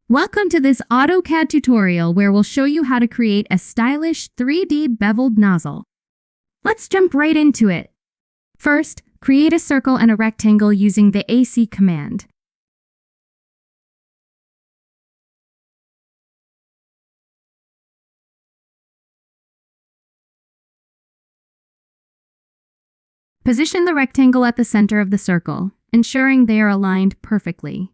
Welcome to this AutoCAD tutorial where we'll show you how to create a stylish 3D beveled nozzle. Let's jump right into it. First, create a circle and a rectangle using the AC command. Position the rectangle at the center of the circle, ensuring they are aligned perfectly.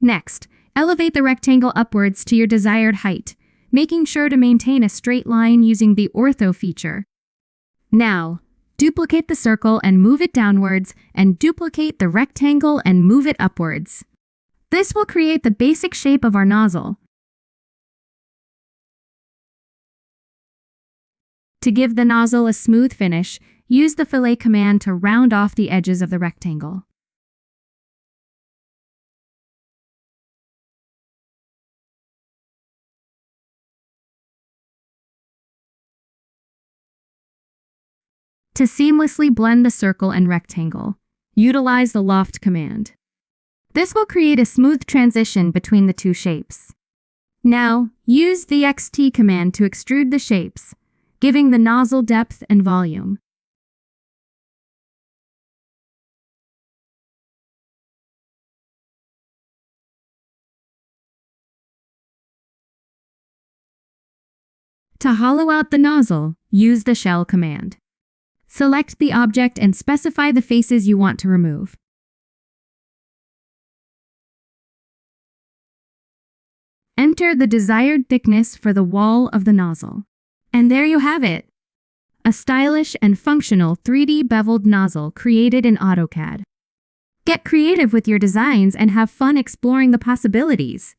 Next, elevate the rectangle upwards to your desired height, making sure to maintain a straight line using the ortho feature. Now, duplicate the circle and move it downwards, and duplicate the rectangle and move it upwards. This will create the basic shape of our nozzle. To give the nozzle a smooth finish, use the fillet command to round off the edges of the rectangle. To seamlessly blend the circle and rectangle, utilize the loft command. This will create a smooth transition between the two shapes. Now, use the XT command to extrude the shapes, giving the nozzle depth and volume. To hollow out the nozzle, use the shell command. Select the object and specify the faces you want to remove. Enter the desired thickness for the wall of the nozzle. And there you have it! A stylish and functional 3D beveled nozzle created in AutoCAD. Get creative with your designs and have fun exploring the possibilities.